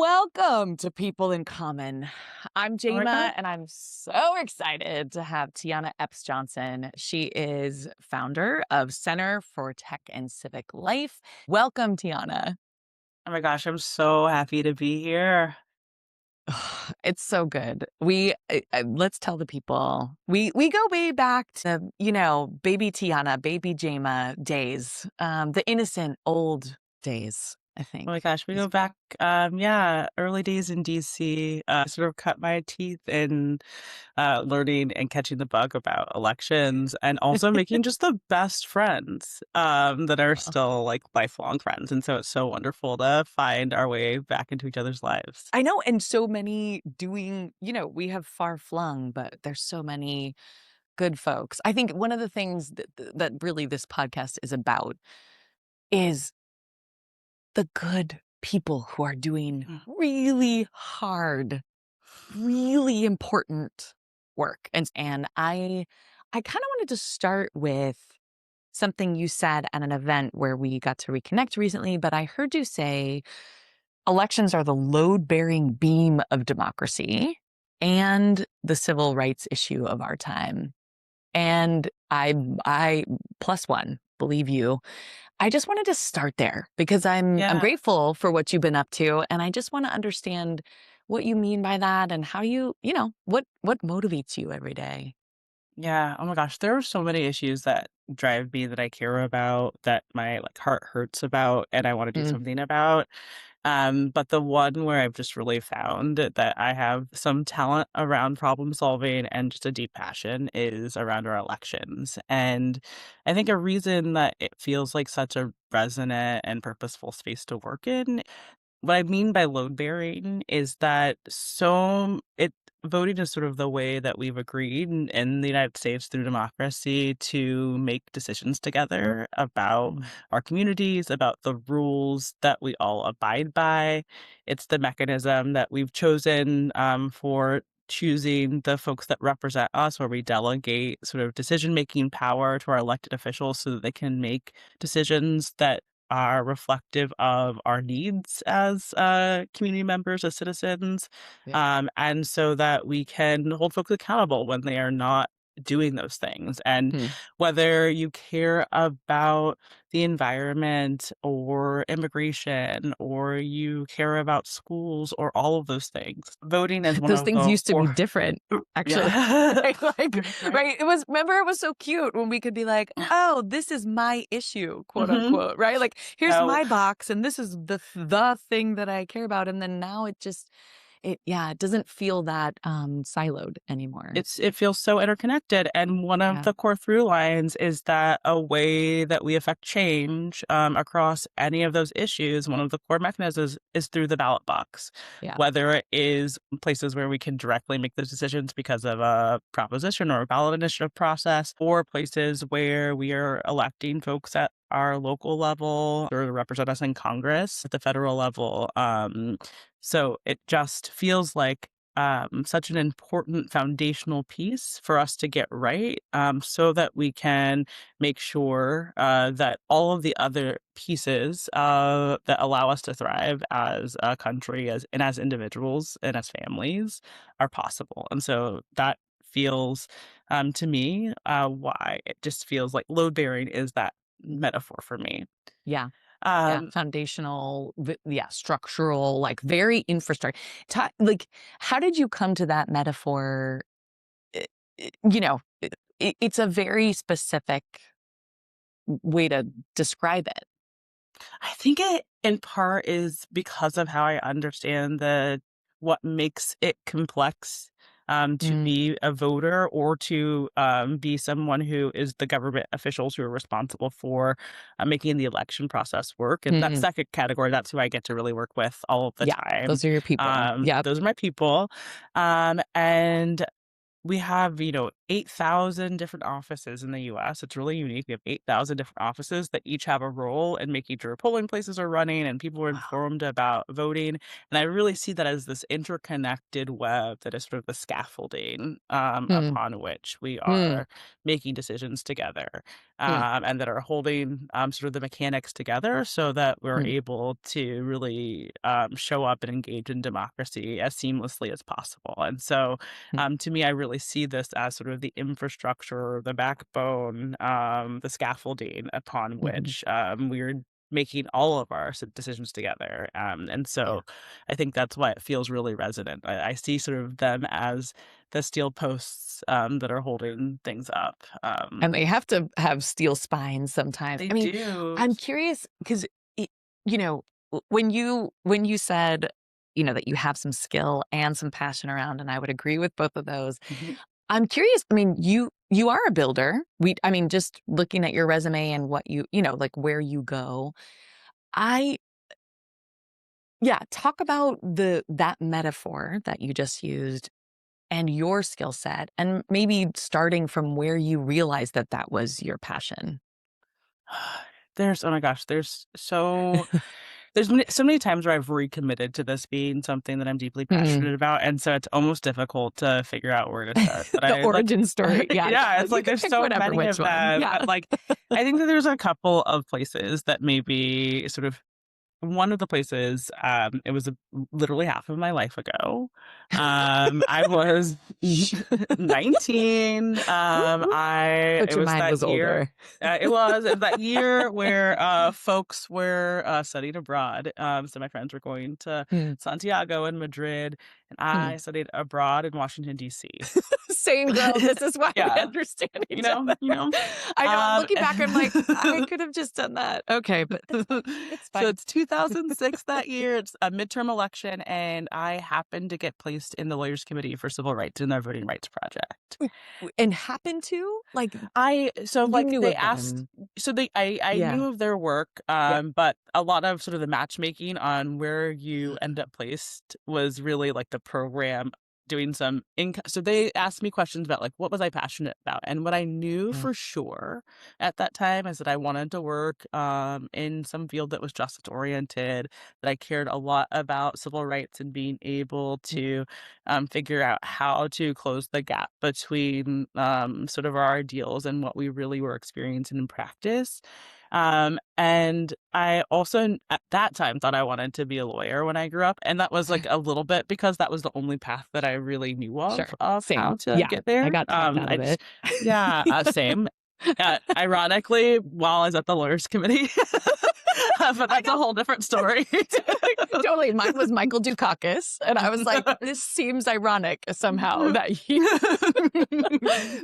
Welcome to People in Common. I'm Oh my God. Jama, and I'm so excited to have Tiana Epps-Johnson. She is founder of Center for Tech and Civic Life. Welcome, Tiana. Oh my gosh, I'm so happy to be here. It's so good. Let's tell the people we go way back to baby Tiana, baby Jama days, the innocent old days. I Oh my think. gosh, we go back, yeah, early days in DC, sort of cut my teeth in learning and catching the bug about elections and also making just the best friends that are still like lifelong friends. And so it's so wonderful to find our way back into each other's lives. I know, and so many we have far flung, but there's so many good folks. I think one of the things that really this podcast is about is the good people who are doing Mm. really hard, really important work. And I kind of wanted to start with something you said at an event where we got to reconnect recently, but I heard you say elections are the load-bearing beam of democracy and the civil rights issue of our time. And I plus one, believe you. I just wanted to start there because I'm Yeah. grateful for what you've been up to, and I just want to understand what you mean by that and how what motivates you every day. Yeah. Oh my gosh, there are so many issues that drive me that I care about, that my like heart hurts about, and I want to do Mm, something about. But the one where I've just really found that I have some talent around problem solving and just a deep passion is around our elections. And I think a reason that it feels like such a resonant and purposeful space to work in, what I mean by load bearing is that voting is sort of the way that we've agreed in the United States through democracy to make decisions together about mm. our communities, about the rules that we all abide by. It's the mechanism that we've chosen for choosing the folks that represent us, where we delegate sort of decision making power to our elected officials so that they can make decisions that are reflective of our needs as community members, as citizens, Yeah. and so that we can hold folks accountable when they are not doing those things. And Hmm. whether you care about the environment or immigration or you care about schools or all of those things, voting is one Those of things the used to be core. different, actually. Yeah. Right, Right. right? Remember it was so cute when we could be like, "Oh, this is my issue," quote Hmm. unquote, right? Like, "Here's No. my box, and this is the thing that I care about." And then now it doesn't feel that, siloed anymore. It feels so interconnected, and one of Yeah, the core through lines is that a way that we affect change, across any of those issues, one of the core mechanisms is through the ballot box. yeah. Whether it is places where we can directly make those decisions because of a proposition or a ballot initiative process, or places where we are electing folks at our local level or to represent us in Congress at the federal level. So it just feels like such an important foundational piece for us to get right, so that we can make sure that all of the other pieces that allow us to thrive as a country, as individuals and as families are possible. And so that feels, to me, why it just feels like load bearing is that metaphor for me. Yeah. Yeah, Um, foundational, yeah, structural, like very infrastructure. Like, how did you come to that metaphor? I- it's a very specific way to describe it. I think it in part is because of how I understand what makes it complex, to Mm, be a voter or to be someone who is the government officials who are responsible for making the election process work. And that mm, second category, that's who I get to really work with all of the yeah, time. those are your people. Yep. Those are my people. And we have, 8,000 different offices in the US. It's really unique. We have 8,000 different offices that each have a role in making sure polling places are running and people are Wow. informed about voting. And I really see that as this interconnected web that is sort of the scaffolding Hmm. upon which we Hmm. are making decisions together, Hmm. and that are holding sort of the mechanics together so that we're Hmm. able to really show up and engage in democracy as seamlessly as possible. And so Hmm. to me, I really see this as sort of the infrastructure, the backbone, the scaffolding upon Mhm. which we're making all of our decisions together. And Yeah. so I think that's why it feels really resonant. I see sort of them as the steel posts that are holding things up. And they have to have steel spines sometimes. They I mean, do. I'm curious because, you know, when you said, that you have some skill and some passion around, and I would agree with both of those. Mhm. I'm curious. I mean, you are a builder. I mean, just looking at your resume and what like where you go. I Yeah, talk about that metaphor that you just used and your skill set, and maybe starting from where you realized that that was your passion. There's oh my gosh, so many times where I've recommitted to this being something that I'm deeply Hmm. passionate about, and so it's almost difficult to figure out where to start. But The I like origin story. Yeah, yeah, it's you like can there's pick so whatever many which of one. them, Yeah. but, like, I think that there's a couple of places that maybe sort of one of the places, it was literally half of my life ago. I was 19. Whoop, whoop. But It your was mind that was year. older. It was that year where folks were studying abroad. So my friends were going to Hmm, Santiago and Madrid, and hmm. I studied abroad in Washington D.C. Same girl. This is why we Yeah, understand each other. you know. I know. I'm Um, looking back. I'm like, I could have just done that. Okay, but it's fine. It's So fine. it's 2006 that year, it's a midterm election, and I happened to get placed in the Lawyers Committee for Civil Rights in their Voting Rights Project. Wait, and happen to like you Like, knew they of asked them. I Yeah. knew of their work, Yep. but a lot of sort of the matchmaking on where you end up placed was really, like, the program doing some inco so they asked me questions about, like, what was I passionate about, and what I knew Yeah. for sure at that time is that I wanted to work, in some field that was justice oriented, that I cared a lot about civil rights and being able Mm, to figure out how to close the gap between sort of our ideals and what we really were experiencing in practice. And I also at that time thought I wanted to be a lawyer when I grew up. And that was like a little bit because that was the only path that I really knew sure. of how Same. to Yeah. get I there. got talked out I of it. just, yeah, same. Ironically, while I was at the lawyers committee, but I that's a know. whole different story. Totally. Mine was Michael Dukakis. And I was like, this seems ironic somehow that you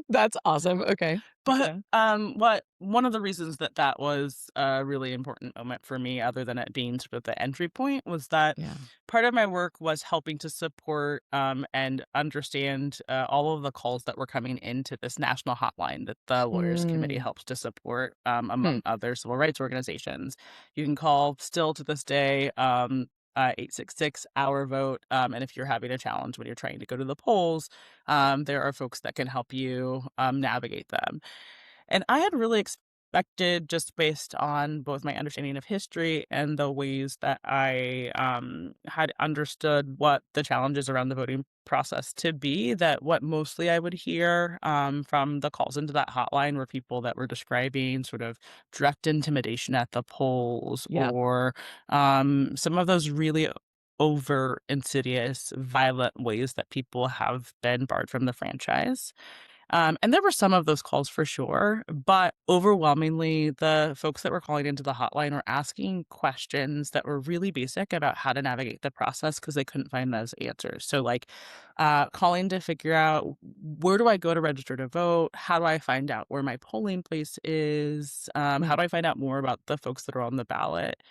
That's awesome. Okay. But, Yeah. what one of the reasons that that was a really important moment for me, other than it being sort of the entry point, was that Yeah. part of my work was helping to support, and understand, all of the calls that were coming into this national hotline that the Lawyers Committee Mm. helps to support, Hmm. among other civil rights organizations. You can call still to this day, 866 our vote, and if you're having a challenge when you're trying to go to the polls, there are folks that can help you, navigate them. And I had really expected, just based on both my understanding of history and the ways that I had understood what the challenges around the voting process to be, that what mostly I would hear from the calls into that hotline were people that were describing sort of direct intimidation at the polls, Yeah. or some of those really overt, insidious, violent ways that people have been barred from the franchise. And there were some of those calls for sure, but overwhelmingly, the folks that were calling into the hotline were asking questions that were really basic about how to navigate the process because they couldn't find those answers. So, like, calling to figure out where do I go to register to vote? How do I find out where my polling place is? How Mm. do I find out more about the folks that are on the ballot?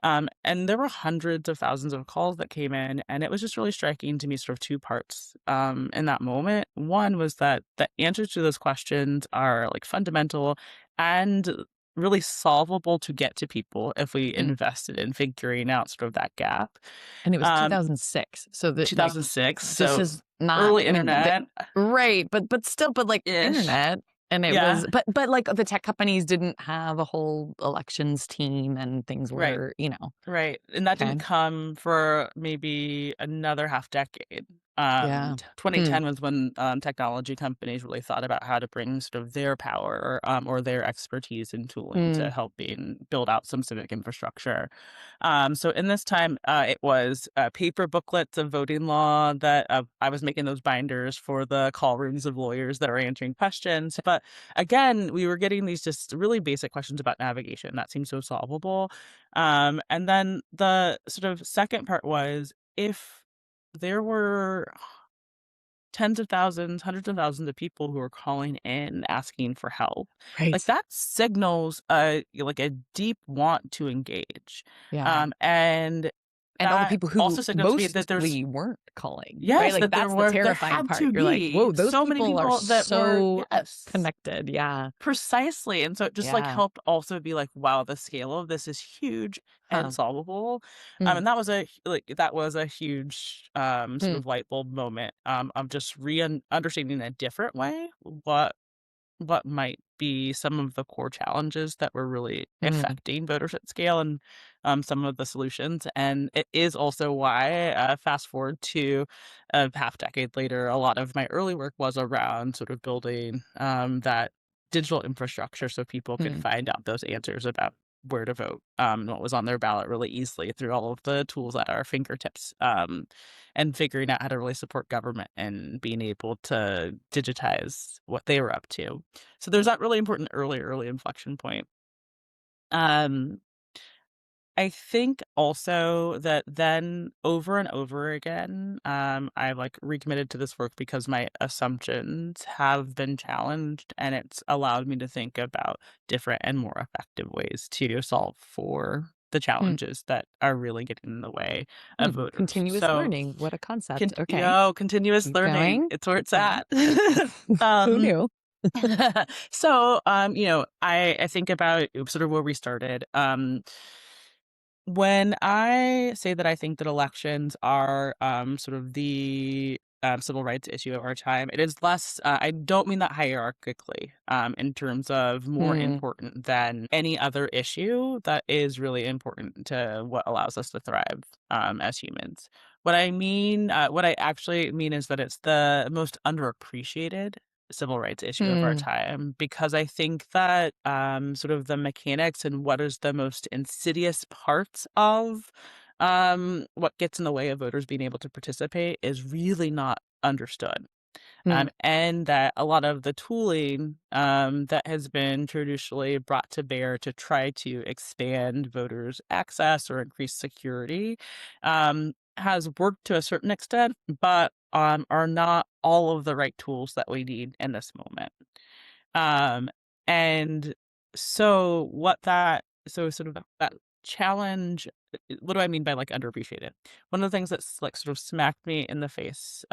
And there were hundreds of thousands of calls that came in, and it was just really striking to me, sort of two parts in that moment. One was that the answers to those questions are like fundamental and really solvable to get to people if we Mm. invested in figuring out sort of that gap. And it was Um, 2006. So that like 2006. this So is not early I mean, the internet. right, but still, but, like, Ish. internet, and it Yeah, was but, like, the tech companies didn't have a whole elections team and things right. were, Right, and that didn't okay. come for maybe another half decade. Yeah. 2010 was when, technology companies really thought about how to bring sort of their power, or their expertise in tooling to Mm, helping build out some civic infrastructure. So in this time, it was, paper booklets of voting law that, I was making those binders for the call rooms of lawyers that are answering questions, but again, we were getting these just really basic questions about navigation that seemed so solvable. And then the sort of second part was if there were tens of thousands, hundreds of thousands of people who are calling in asking for help. Like right. that signals like a deep want to engage. Yeah. And And all the that people who also signals to me that there's mostly weren't calling, right? yes, Like, that that's the there terrifying had part. to You're like, be "Whoa, those so many people are people that were so yes. connected." Yeah. Precisely, and so it just, like, Yeah. helped also be like, "Wow, the scale of this is huge and Huh. solvable." Mm, And that was that was a huge, sort mm, of light bulb moment, of just understanding a different way what might be some of the core challenges that were really mm, affecting voters at scale and some of the solutions. And it is also why, fast forward to a half decade later, a lot of my early work was around sort of building that digital infrastructure so people could mm, find out those answers about where to vote and what was on their ballot really easily through all of the tools at our fingertips. And figuring out how to really support government and being able to digitize what they were up to. So there's that really important early inflection point. Um, I think also that then over and over again, I like recommitted to this work because my assumptions have been challenged and it's allowed me to think about different and more effective ways to solve for the mm, challenges that are really getting in the way of hmm. voters. Continuous So learning, what a concept. Okay. continuous Keep learning, going. it's where Keep it's going. at. Who Um, knew? so, I think about sort of where we started. When I say that I think that elections are, sort of the, civil rights issue of our time, it is less, I don't mean that hierarchically, in terms of more Mm, important than any other issue that is really important to what allows us to thrive, as humans. What I actually mean is that it's the most underappreciated civil rights issue of our mm, time because I think that sort of the mechanics and what is the most insidious parts of what gets in the way of voters being able to participate is really not understood. mm, And that a lot of the tooling that has been traditionally brought to bear to try to expand voters' access or increase security has worked to a certain extent, but are not all of the right tools that we need in this moment. Um, and so sort of that challenge, what do I mean by like underappreciated? One of the things that's like sort of smacked me in the face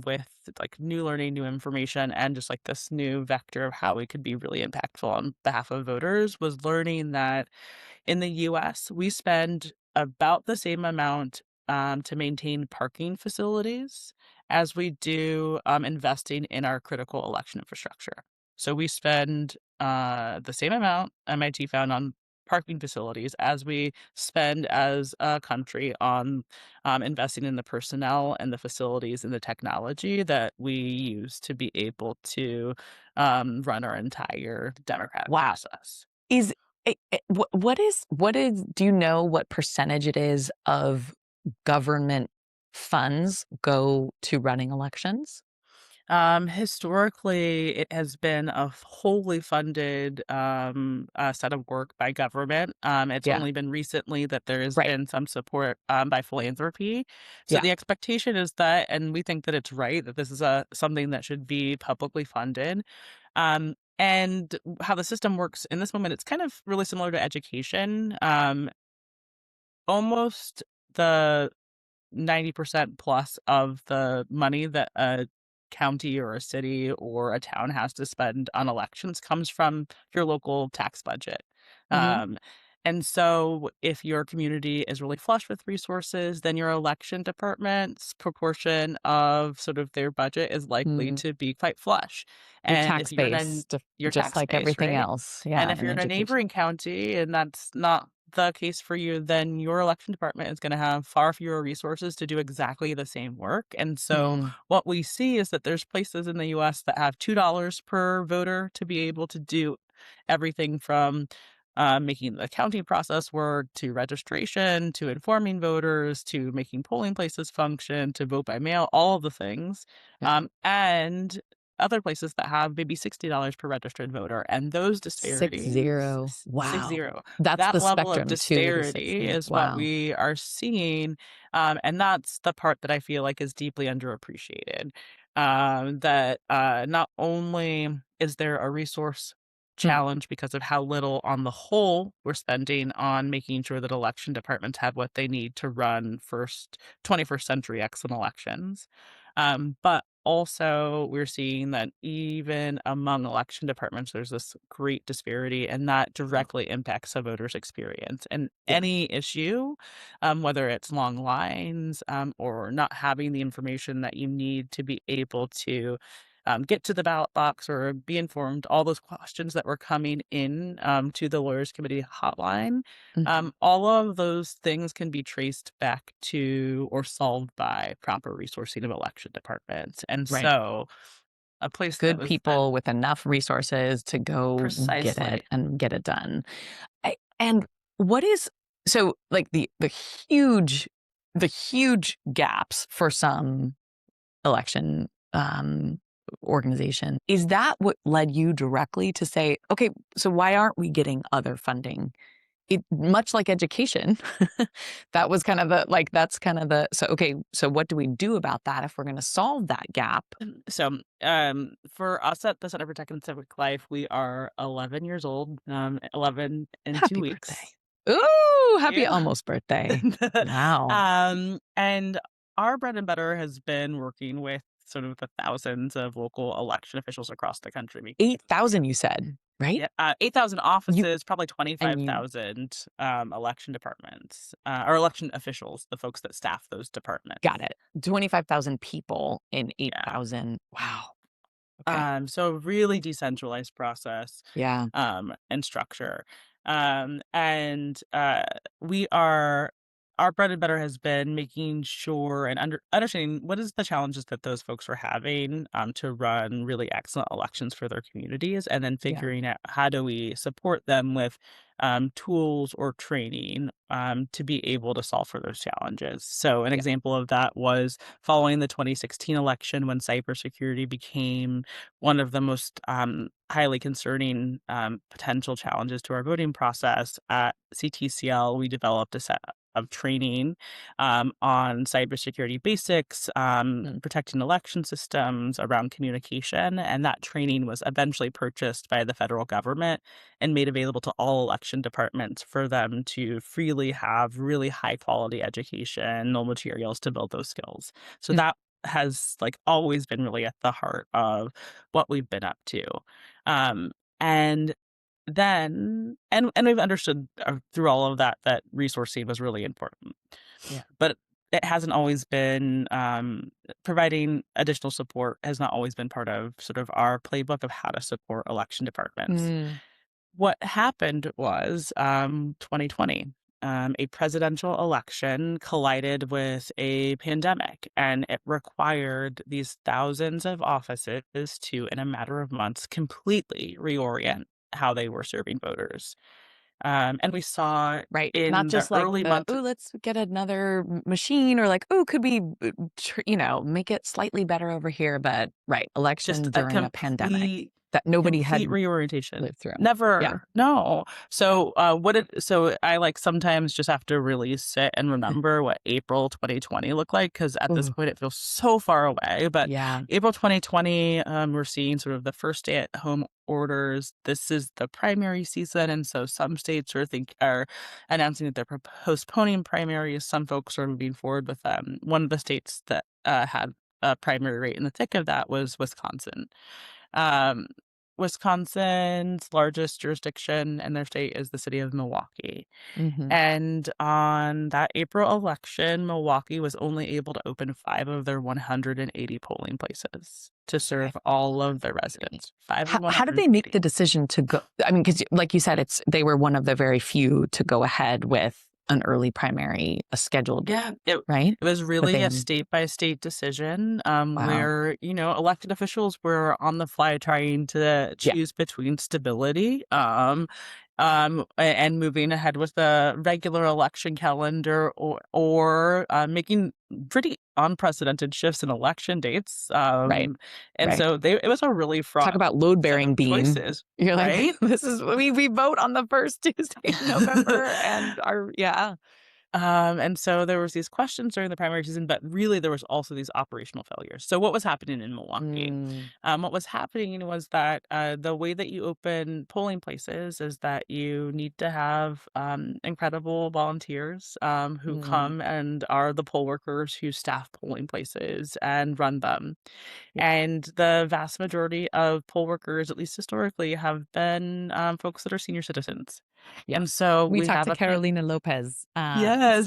with like new learning, new information, and just like this new vector of how we could be really impactful on behalf of voters was learning that in the US, we spend about the same amount to maintain parking facilities as we do investing in our critical election infrastructure. So we spend the same amount MIT found on parking facilities as we spend as a country on investing in the personnel and the facilities and the technology that we use to be able to run our entire democratic wow. process. Is what is do you know what percentage it is of government funds go to running elections? Historically, it has been a wholly funded set of work by government. It's Yeah. only been recently that there has Right. been some support by philanthropy. So Yeah. the expectation is that, and we think that it's right that this is a something that should be publicly funded. And how the system works in this moment, it's kind of really similar to education. Almost the 90% plus of the money that a county or a city or a town has to spend on elections comes from your local tax budget. Mhm. Um, And so if your community is really flush with resources, then your election department's proportion of sort of their budget is likely Mm. to be quite flush. Your And if tax you're in base, your just tax like base, everything right? else. And Yeah, if in you're in a education. neighboring county and that's not the case for you, then your election department is going to have far fewer resources to do exactly the same work. And so Mm. what we see is that there's places in the US that have $2 per voter to be able to do everything from making the counting process work to registration to informing voters to making polling places function to vote by mail, all of the things. Yeah. And other places that have maybe $60 per registered voter. And those Six disparities, zero. Wow. 60, That's that the level of spectrum too, the disparity 60. is what Wow. we are seeing. And that's the part that I feel like is deeply underappreciated. That not only is there a resource Mm. challenge because of how little on the whole we're spending on making sure that election departments have what they need to run 21st century excellent elections. But also we're seeing that even among election departments, there's this great disparity and that Oh, directly impacts a voter's experience. And yeah. any issue, whether it's long lines or not having the information that you need to be able to get to the ballot box or be informed, all those questions that were coming in to the Lawyers Committee hotline, Mhm. all of those things can be traced back to or solved by proper resourcing of election departments. And Right. so a place that Good was that people with enough resources to go get it precisely. and get it done. And what is so like the huge gaps for some election organization. Is that what led you directly to say, okay, so why aren't we getting other funding? It much like education, that was kind of the like that's kind of the so okay, so what do we do about that if we're going to solve that gap? So, for us at the Center for Tech and Civic Life, we are 11 years old, 11 in two Happy birthday. weeks. Ooh, happy You. almost birthday. Wow. And our bread and butter has been working with sort of the thousands of local election officials across the country making 8,000 you said, right? yeah, 8,000 You offices, probably and you 25,000 election departments or election officials, the folks that staff those departments. got it. 25,000 people in Yeah. 8,000. Wow. Okay. So really decentralized process, Yeah. and structure. And we are our bread and butter has been making sure and understanding what is the challenges that those folks are having to run really excellent elections for their communities, and then Yeah. figuring out how do we support them with tools or training to be able to solve for those challenges. So an Yeah. example of that was following the 2016 election when cybersecurity became one of the most highly concerning potential challenges to our voting process. At CTCL, we developed a set of training on cybersecurity basics, Mm. protecting election systems, around communication. And that training was eventually purchased by the federal government and made available to all election departments for them to freely have really high quality education, no materials to build those skills. So Mm. that has like always been really at the heart of what we've been up to. Um, and and we've understood through all of that that resourcing was really important. Yeah. But it hasn't always been providing additional support has not always been part of sort of our playbook of how to support election departments. Mm. What happened was, 2020, a presidential election collided with a pandemic, and it required these thousands of offices to, in a matter of months, completely reorient how they were serving voters. And we saw Right. Not in the just like early the, months "Oh, let's get another machine," or like, "Oh, could we, make it slightly better over here," but right, just election a during a pandemic that nobody complete had reorientation. lived through. Yeah. Never. No. So, so I, like, sometimes just have to really sit and remember what April 2020 looked like because at this Ooh, point, it feels so far away, but yeah. April 2020, we're seeing sort of the first stay-at-home orders. This is the primary season, and so some states are announcing that they're postponing primaries. Some folks are moving forward with them. One of the states that, had a primary rate in the thick of that was Wisconsin. Um Wisconsin's largest jurisdiction in their state is the city of Milwaukee. Mhm. And on that April election, Milwaukee was only able to open 5 of their 180 polling places to Okay. serve all of their Great. residents. 5 of How did they make 180. the decision to go? I mean, because like you said, they were one of the very few to go ahead with an early primary, a scheduled, Yeah, it right? it was But really they a had state by state decision, wow. where, elected officials were on the fly trying to Yeah, choose between stability, and moving ahead with the regular election calendar or making pretty unprecedented shifts in election dates. right. And Right. so it was a really Talk fraught about set load-bearing of being. choices, You're like, right? this is we vote on the first Tuesday in November and our yeah. And so there was these questions during the primary season, but really there was also these operational failures. So what was happening in Milwaukee? Mm, What was happening was that the way that you open polling places is that you need to have incredible volunteers who mm, come and are the poll workers who staff polling places and run them. yeah, And the vast majority of poll workers, at least historically, have been folks that are senior citizens. And yes. so We we talked have to a Carolina Lopez. So Yes.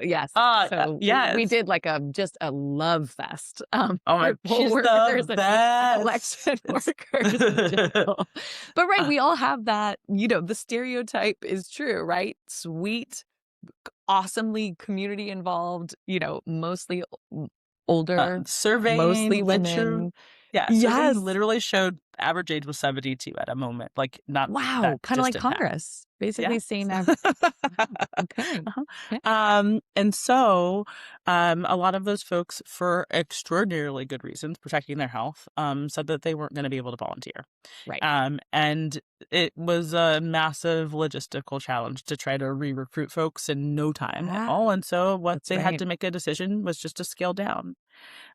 yes. So we Yes. did like a just a love fest Oh my for poll she's the workers and best. election It's workers in general. But right, uh, we all have that, the stereotype is true, right? Sweet, awesomely community involved, mostly older, mostly surveying women. surveying Yes. literally showed average age was 72 at a moment, like, not that Wow, kinda like distant past. Congress, basically Yes. same average. Wow, okay. Uh-huh. Okay. And so, a lot of those folks, for extraordinarily good reasons, protecting their health, said that they weren't gonna be able to volunteer. Right. And it was a massive logistical challenge to try to re-recruit folks in no time at Ah, all. And so what that's they had right. to make a decision was just to scale down.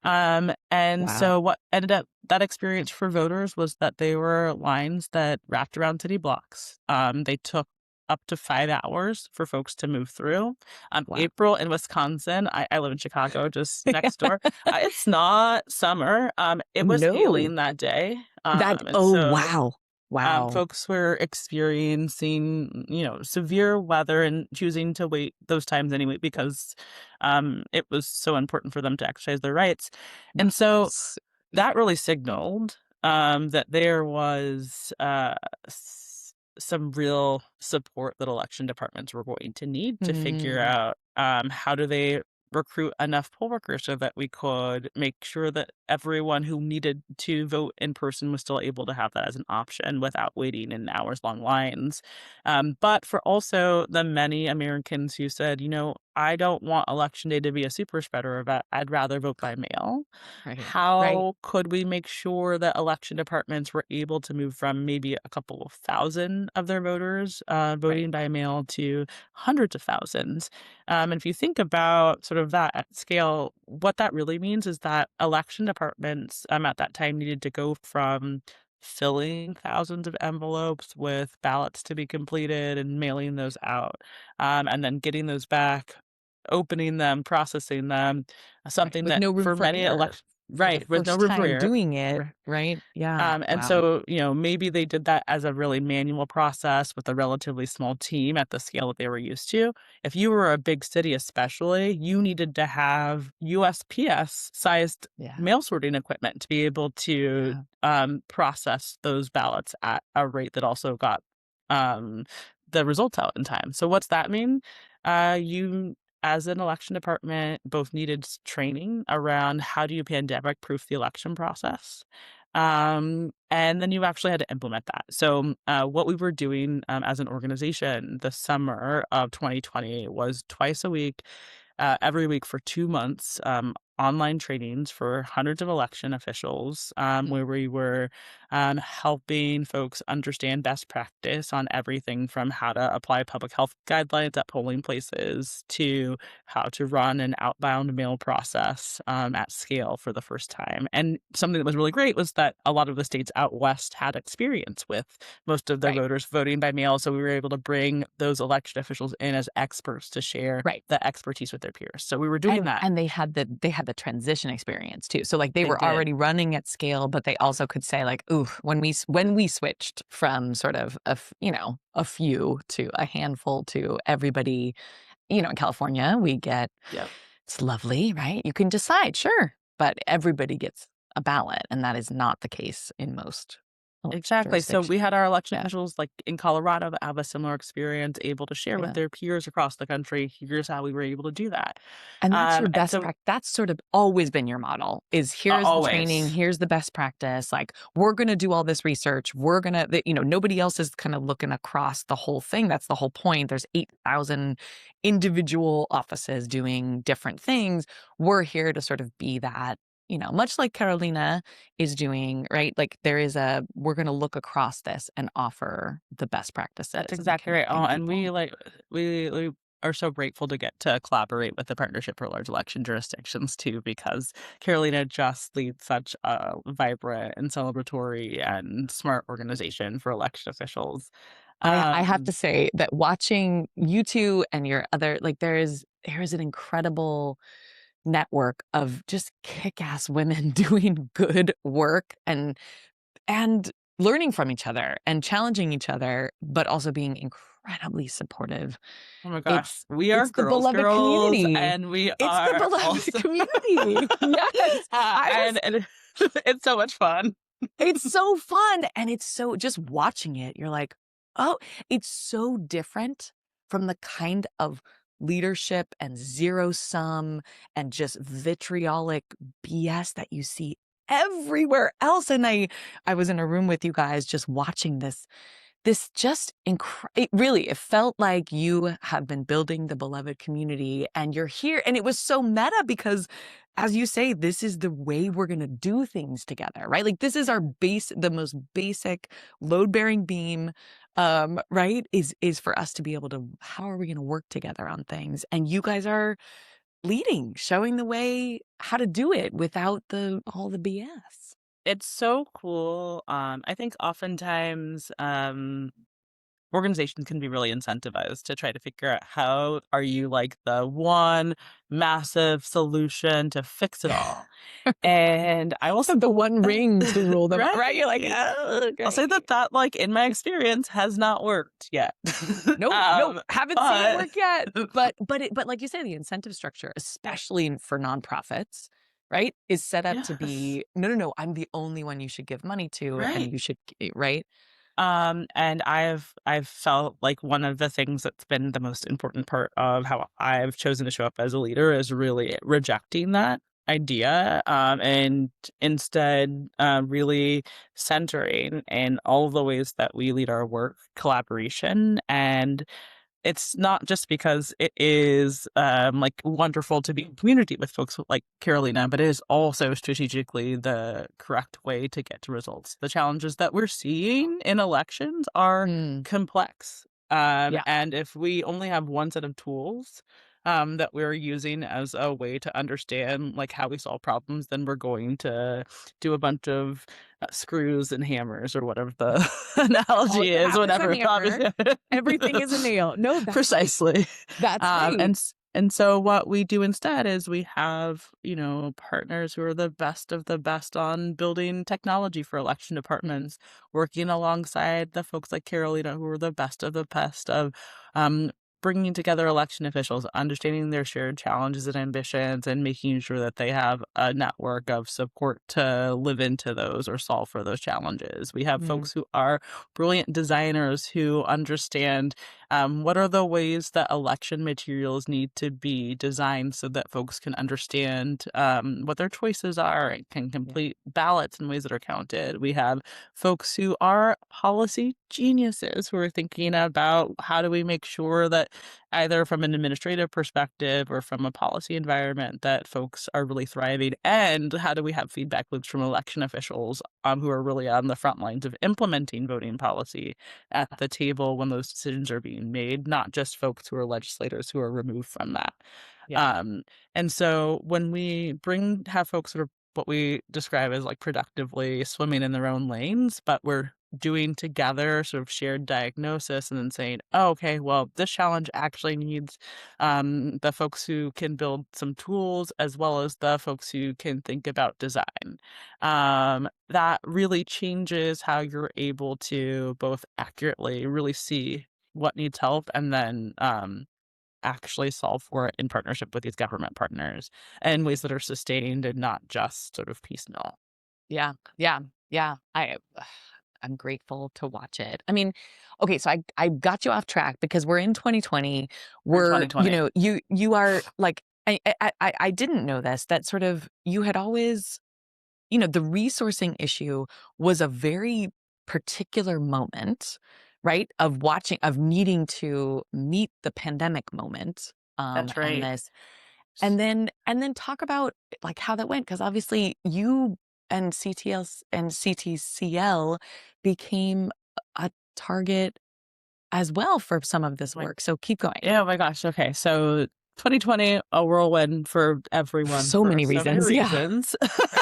And Wow. so what ended up that experience for voters was that they were lines that wrapped around city blocks. They took up to 5 hours for folks to move through. Wow. April in Wisconsin, I live in Chicago, just next door. It's not summer. It was No. hailing that day. That And oh, so wow. Wow. folks were experiencing, severe weather and choosing to wait those times anyway because it was so important for them to exercise their rights. And so Yes. that really signaled that there was some real support that election departments were going to need to figure Mm, out how do they recruit enough poll workers so that we could make sure that everyone who needed to vote in person was still able to have that as an option without waiting in hours long lines. But for also the many Americans who said, I don't want election day to be a super spreader event. I'd rather vote by mail. right. Right. How could we make sure that election departments were able to move from maybe a couple of thousand of their voters Right. voting by mail to hundreds of thousands? And if you think about sort of that at scale, what that really means is that election departments at that time needed to go from filling thousands of envelopes with ballots to be completed and mailing those out, and then getting those back, opening them, processing them, Right. something With that no room for for many error elect for the right, with no first room for time error. doing it, right? Yeah. And Wow. so, maybe they did that as a really manual process with a relatively small team at the scale that they were used to. If you were a big city, especially, you needed to have USPS sized Yeah. mail sorting equipment to be able to Yeah. process those ballots at a rate that also got um, the results out in time. So, what's that mean? You as an election department both needed training around how do you pandemic proof the election process, and then you actually had to implement that. So, what we were doing as an organization the summer of 2020 was twice a week, every week for 2 months, online trainings for hundreds of election officials, Mm, where we were helping folks understand best practice on everything from how to apply public health guidelines at polling places to how to run an outbound mail process at scale for the first time. And something that was really great was that a lot of the states out west had experience with most of their right. voters voting by mail. So we were able to bring those election officials in as experts to share Right. the expertise with their peers. So we were doing that. And they had had the transition experience too. So like they They were did. already running at scale, but they also could say like, "Ooh, when we switched from sort of a few to a handful to everybody, in California, we get Yep. it's lovely, right? You can decide, sure, but everybody gets a ballot, and that is not the case in most Exactly. So jurisdictions." we had our election Yeah, officials like in Colorado that have a similar experience, able to share with yeah. their peers across the country. Here's how we were able to do that. And that's your And best so that's sort of always been your model is here's the training, always. here's the best practice, like, we're gonna do all this research, we're gonna nobody else is kind of looking across the whole thing, that's the whole point, there's 8,000 individual offices doing different things, we're here to sort of be that, much like Carolina is doing, right? Like, there is we're gonna look across this and offer the best That's practices and exactly right. Oh, connecting and people. we are so grateful to get to collaborate with the Partnership for Large Election Jurisdictions too, because Carolina just leads such a vibrant and celebratory and smart organization for election officials. I have to Um, say that watching you 2 and your other like, there is an incredible network of just kick-ass women doing good work and learning from each other and challenging each other, but also being incredibly supportive. oh my gosh, It's we are it's the girls, beloved girls, community. and we It's the are beloved also, community. Yes. I was and it's so much fun. It's so fun, and it's so just watching it, you're like, "Oh," it's so different from the kind of leadership and zero sum and just vitriolic BS that you see everywhere else, and I was in a room with you guys just watching this just it really it felt like you have been building the beloved community and you're here and it was so meta because as you say this is the way we're going to do things together, right? Like this is our base the most basic load bearing beam, right, is for us to be able to how are we going to work together on things, and you guys are leading, showing the way how to do it without the all the BS. It's so cool. I think oftentimes, organizations can be really incentivized to try to figure out how are you like the one massive solution to fix it all. And I will say The one that ring to rule them, right? right? You're like, oh, I'll say great. that like in my experience has not worked yet. Nope, nope, um, haven't seen it but work yet. But like you say, the incentive structure, especially for nonprofits, right, is set up to yes, be, "No, no, no, I'm the only one you should give money to, and right. you should" right? And I've felt like one of the things that's been the most important part of how I've chosen to show up as a leader is really rejecting that idea, and instead, really centering in all of the ways that we lead our work, collaboration, and it's not just because it is, like, wonderful to be in community with folks like Carolina, but it is also strategically the correct way to get to results. The challenges that we're seeing in elections are Mm, complex, yeah. and if we only have one set of tools, that we're using as a way to understand, like, how we solve problems, then we're going to do a bunch of, screws and hammers or whatever the All analogy you is, have is a whatever hammer. Everything is a nail. No, precisely. that's great. And so what we do instead is we have, partners who are the best of the best on building technology for election departments, working alongside the folks like Carolina who are the best of the best of um, bringing together election officials, understanding their shared challenges and ambitions, and making sure that they have a network of support to live into those or solve for those challenges. We have Mm, folks who are brilliant designers who understand what are the ways that election materials need to be designed so that folks can understand what their choices are and can yeah, complete ballots in ways that are counted? We have folks who are policy geniuses who are thinking about how do we make sure that either from an administrative perspective or from a policy environment that folks are really thriving, and how do we have feedback loops from election officials who are really on the front lines of implementing voting policy at the table when those decisions are being made, not just folks who are legislators who are removed from that. yeah. Um, and so when we have folks that are what we describe as like productively swimming in their own lanes, but we're doing together sort of shared diagnosis and then saying, oh, okay, well, this challenge actually needs the folks who can build some tools as well as the folks who can think about design. That really changes how you're able to both accurately really see what needs help and then actually solve for it in partnership with these government partners in ways that are sustained and not just sort of piecemeal. Yeah, yeah, yeah. I'm grateful to watch it. I mean, okay, so I got you off track because we're in 2020. We're in We're, 2020. you are like I didn't know this, that sort of you had always, the resourcing issue was a very particular moment, right? Of needing to meet the pandemic moment, That's and right. this and then talk about, like, how that went, because obviously you and CTLs and CTCL became a target as well for some of this Like, work, so keep going. yeah, oh my gosh. Okay. So 2020, a whirlwind for For everyone so for many so many reasons, yeah. reasons.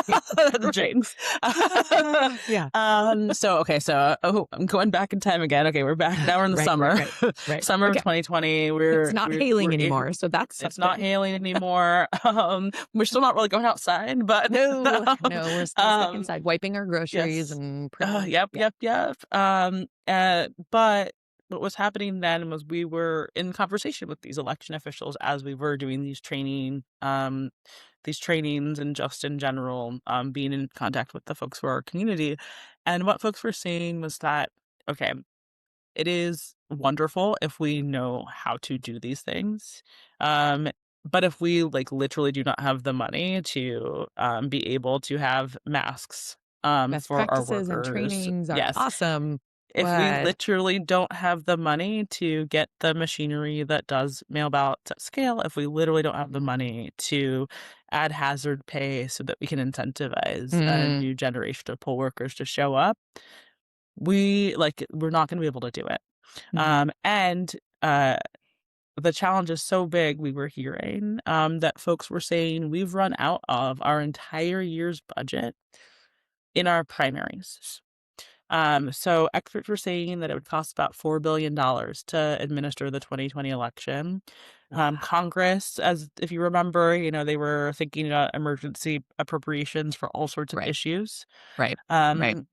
Right. The Right. Jinx. Yeah. Okay. So, oh, I'm going back in time again. Okay. We're back. Now we're in the Right, right, summer, right, right. summer of Okay. 2020. It's not hailing We're anymore, so that's it's not something. hailing anymore. We're still not really going outside, but, No, no, we're still stuck um, inside wiping our groceries yes. and pretty Yep, yeah. yep, yep. But what was happening then was we were in conversation with these election officials as we were doing these trainings and just in general, being in contact with the folks who are our community. And what folks were saying was that, okay, it is wonderful if we know how to do these things. Um, but if we like literally do not have the money to be able to have masks Best for our practices and workers, trainings are yes. awesome, If we but literally don't have the money to get the machinery that does mail ballots at scale, if we literally don't have the money to add hazard pay so that we can incentivize a mm, new generation of poll workers to show up, we're not going to be able to do it. mhm. And the challenge is so big, we were hearing that folks were saying we've run out of our entire year's budget in our primaries. So experts were saying that it would cost about $4 billion to administer the 2020 election. Wow. Congress, as if you remember, they were thinking about emergency appropriations for all sorts of Right, issues. right, right. Um,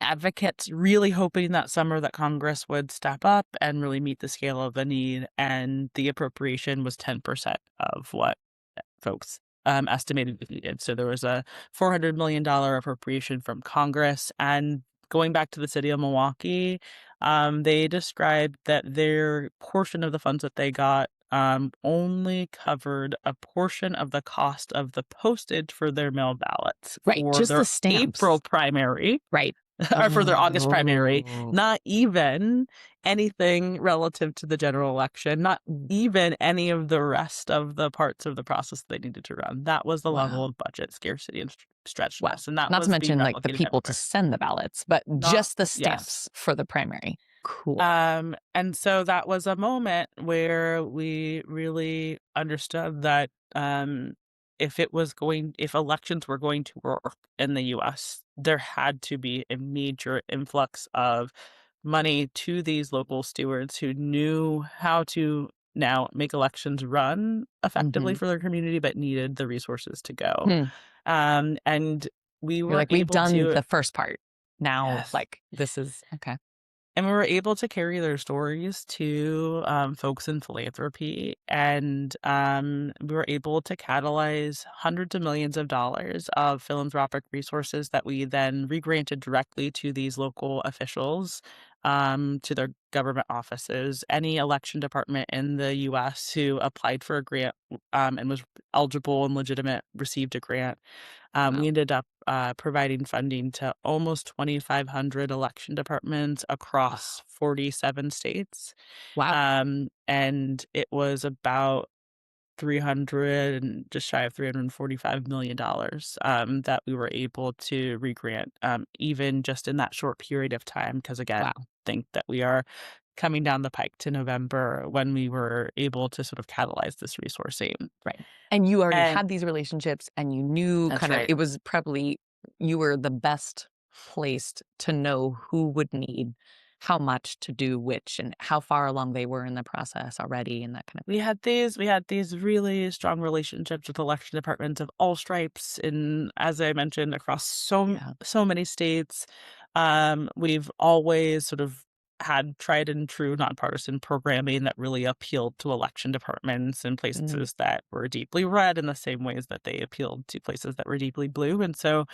Advocates really hoping that summer that Congress would step up and really meet the scale of the need, and the appropriation was 10% of what folks estimated we needed. So there was a $400 million appropriation from Congress. And going back to the city of Milwaukee, they described that their portion of the funds that they got only covered a portion of the cost of the postage for their mail ballots Right, for just their the April stamps. primary Right. or for their August primary, Oh, not even anything relative to the general election, not even any of the rest of the parts of the process they needed to run. That was the level wow, of budget scarcity and wow. stretchedness, and that Not to was being mention, like, the replicated people to everywhere. send the ballots, but Not just the yes. stamps for the primary. Cool. And so that was a moment where we really understood that if elections were going to work in the US, there had to be a major influx of money to these local stewards who knew how to now make elections run effectively Mhm. for their community, but needed the resources to go. Hmm. And we You're were like, "We've able done to, the first part. Now, yes. like, this is" okay. And we were able to carry their stories to folks in philanthropy, and we were able to catalyze hundreds of millions of dollars of philanthropic resources that we then regranted directly to these local officials, to their government offices. Any election department in the U.S. who applied for a grant and was eligible and legitimate received a grant. We Wow. ended up providing funding to almost 2,500 election departments across Wow. 47 states. Wow. And it was about 300 and just shy of $345 million that we were able to regrant, even just in that short period of time. Because again, Wow. think that we are coming down the pike to November when we were able to sort of catalyze this resourcing. Right. And you already And had these relationships and you knew that's kind of right. it was probably you were the best placed to know who would need how much to do which and how far along they were in the process already and that kind of We had these really strong relationships with election departments of all stripes, and as I mentioned, across yeah. so many states. We've always sort of had tried and true nonpartisan programming that really appealed to election departments in Mm. places that were deeply red in the same ways that they appealed to places that were deeply blue. And so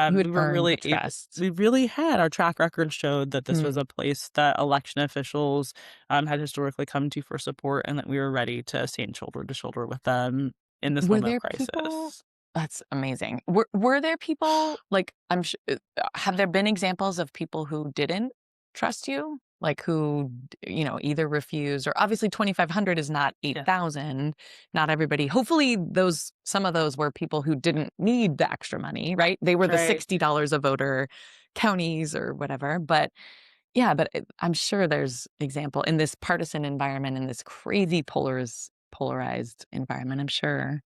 You we had were earned the really able trust. we really had our track record showed that this was Mm. a place that election officials had historically come to for support, and that we were ready to stand shoulder to shoulder with them in this Were moment of there people crisis. That's amazing. Were there people, like, have there been examples of people who didn't trust you? Like, who, either refused or obviously 2,500 is not Yeah. 8,000. Not everybody hopefully some of those were people who didn't need the extra money, right? They were the Right. $60 a voter counties or whatever, but yeah, but I'm sure there's example in this partisan environment, in this crazy polarized environment, I'm sure.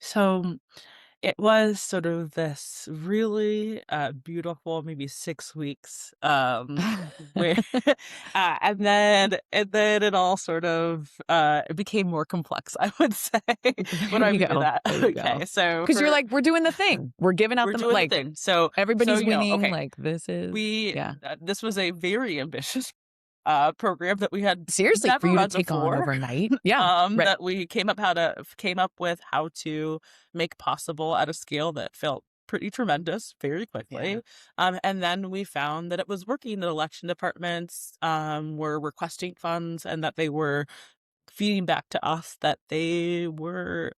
So it was sort of this really, beautiful maybe 6 weeks, where and then it all sort of, it became more complex, I would say, when There I you would do go, that. there you go. Okay, so Because 'Cause you're for like, "We're doing the thing. We're giving out we're the doing the like, thing. So, everybody's winning, okay, like, this is" we yeah. this was a very ambitious, program that we had Seriously, for never you to run take on before. overnight. Yeah, right. That we came up with how to make possible at a scale that felt pretty tremendous very Yeah, quickly. And then we found that it was working. That election departments were requesting funds, and that they were feeding back to us that they were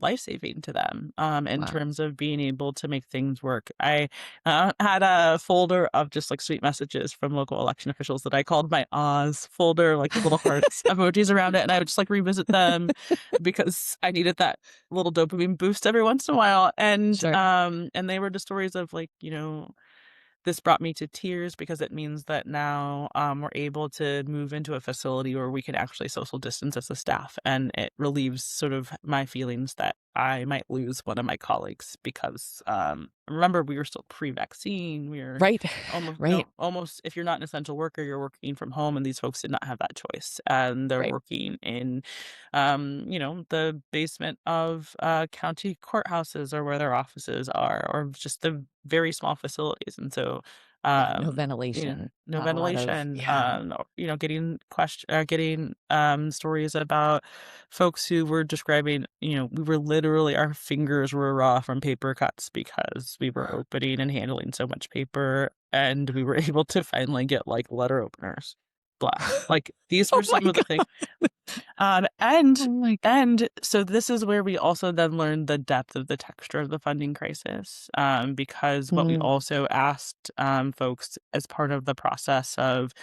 life-saving to them, in wow. terms of being able to make things work. I, had a folder of just, like, sweet messages from local election officials that I called my Oz folder, like, with little hearts emojis around it, and I would just, like, revisit them because I needed that little dopamine boost every once in a while. Sure. And they were just stories of, like, this brought me to tears because it means that now, we're able to move into a facility where we can actually social distance as a staff, and it relieves sort of my feelings that I might lose one of my colleagues because, remember, we were still pre-vaccine. We were Right, almost right, almost if you're not an essential worker, you're working from home, and these folks did not have that choice, and they're right. working in, the basement of, county courthouses or where their offices are, or just the very small facilities. And so, Yeah, no um, ventilation, no not a lot of ventilation, yeah. getting stories about folks who were describing, we were literally, our fingers were raw from paper cuts because we were opening and handling so much paper, and we were able to finally get, like, letter openers. Blah. Like, these Oh were my some of the things. god. Um, and Oh my god. and so this is where we also then learned the depth of the texture of the funding crisis, because what we Mm, also asked, folks as part of the process of,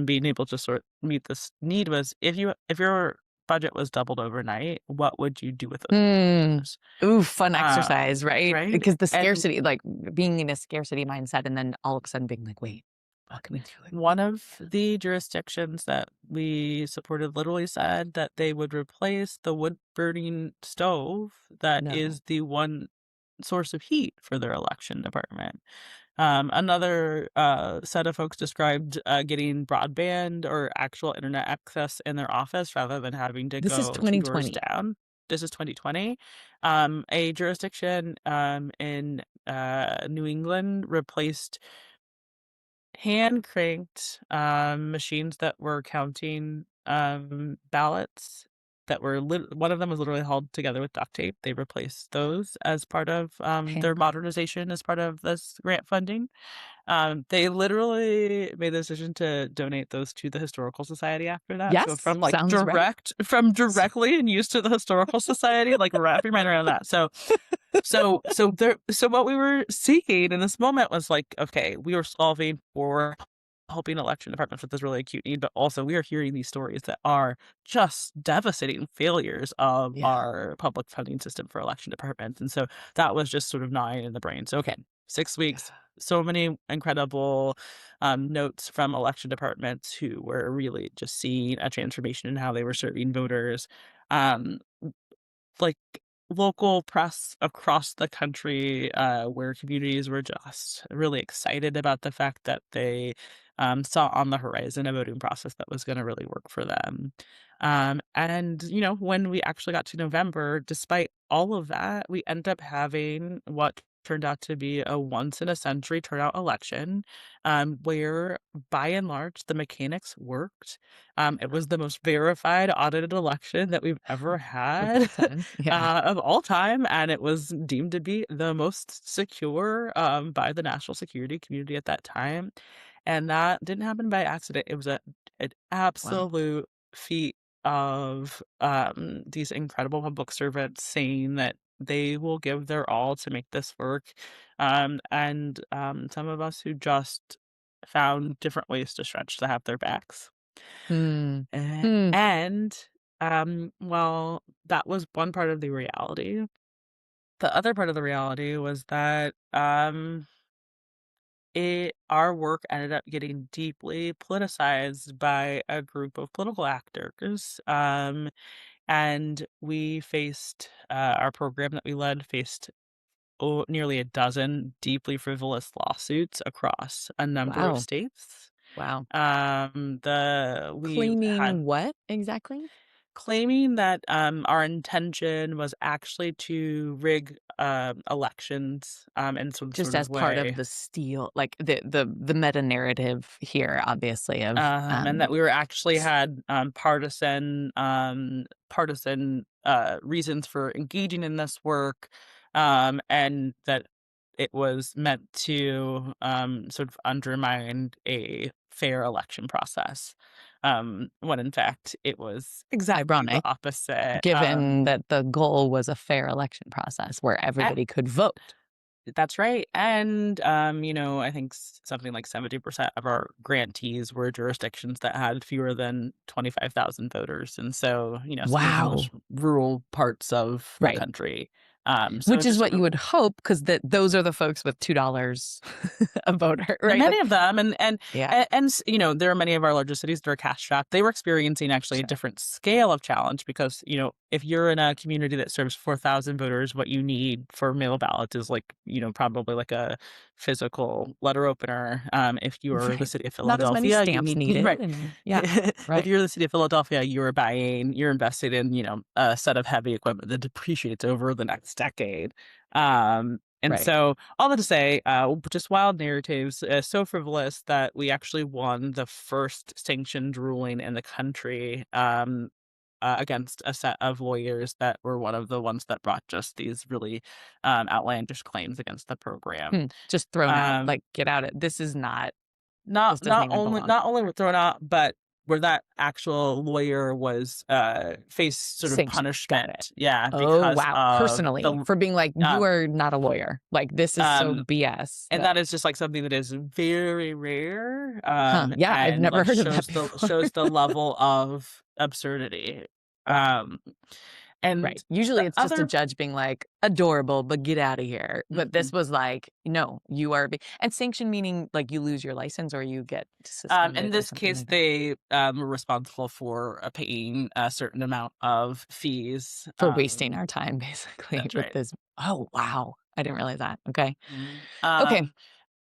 being able to sort of meet this need was, if your budget was doubled overnight, what would you do with those mm. resources? Ooh, fun Um, exercise, right? right? Because the And scarcity, like, being in a scarcity mindset and then all of a sudden being like, "Wait, what can I do?" Like, one of the jurisdictions that we supported literally said that they would replace the wood burning stove that no. is the one source of heat for their election department. Another set of folks described getting broadband or actual internet access in their office rather than having to This is go two doors 2020. down. This is 2020. A jurisdiction in New England replaced hand cranked, machines that were counting, ballots that were one of them was literally held together with duct tape. They replaced those as part of, their Hand modernization as part of this grant funding. They literally made the decision to donate those to the Historical Society after that. So Yes, from, like, sounds right. S directly in use to the Historical Society, like, wrap your mind around that. So what we were seeking in this moment was like, okay, we were solving for helping election departments with this really acute need, but also we are hearing these stories that are just devastating failures of Yeah, our public funding system for election departments. And so that was just sort of gnawing in the brain. So okay, 6 weeks, yeah. so many incredible notes from election departments who were really just seeing a transformation in how they were serving voters. Um, like local press across the country, where communities were just really excited about the fact that they saw on the horizon a voting process that was going to really work for them. And, when we actually got to November, despite all of that, we ended up having what turned out to be a once in a century turnout election, where by and large the mechanics worked. It was the most verified audited election that we've ever Of had all time. Yeah. of all time, and it was deemed to be the most secure by the national security community at that time. And that didn't happen by accident. It was an Wow. absolute feat of these incredible public servants saying that they will give their all to make this work. And some of us who just found different ways to stretch to have their backs. Hmm. Eh, Hmm. and, well, that was one part of the reality. The other part of the reality was that, our work ended up getting deeply politicized by a group of political actors, and we faced, our program that we led faced nearly a dozen deeply frivolous lawsuits across a number of Wow. states. Wow. We had Claiming what exactly? claiming that, our intention was actually to rig, elections, in some Just sort of as part of way, the steal, like the meta narrative here, obviously, of and that we were actually had, partisan, reasons for engaging in this work, and that it was meant to, sort of undermine a fair election process, when in fact it was exactly the ironic, opposite. given that the goal was a fair election process where everybody could vote. That's right, and, I think something like 70% of our grantees were jurisdictions that had fewer than 25,000 voters, and so, some of the most Wow. rural parts of the Right. country. So Which it is just what sort you of would hope, because those are the folks with $2 a voter, right? many Like, of them, and yeah, there are many of our larger cities that are cash strapped. They were experiencing actually a sure. different scale of challenge because, if you're in a community that serves 4,000 voters, what you need for mail ballots is like, probably like a physical letter opener. If you're the Right. city of Not as many Philadelphia, you stamps need needed, right. and yeah, If right, you're the city of Philadelphia, you're invested in, a set of heavy equipment that depreciates over the next decade. And right. so all that to say, just wild narratives, so frivolous that we actually won the first sanctioned ruling in the country, against a set of lawyers that were one of the ones that brought just these really, outlandish claims against the program. Just thrown out, Um, like, "Get out it this is not not this doesn't not even only belong." not only were thrown out, but where that actual lawyer was, faced sort of Sanctioned, got it. punishment, yeah, Oh, because wow, of personally, the for being like, "You um, are not a lawyer." Like, "This is so um BS," and that that is just, like, something that is very rare, huh, yeah, I've and, never like, heard of that before. shows the level of absurdity. Um, Right. and Usually, the it's just a other judge being like, "Adorable, but get out of here." But this mhm. was like, "No, you are be" and sanction meaning, like, you lose your license or you get In suspended or this something case, like that? they, were responsible for, paying a certain amount of fees. For wasting our time, basically, That's with right. this. Oh, wow. I didn't realize that. Okay. Mhm. Okay.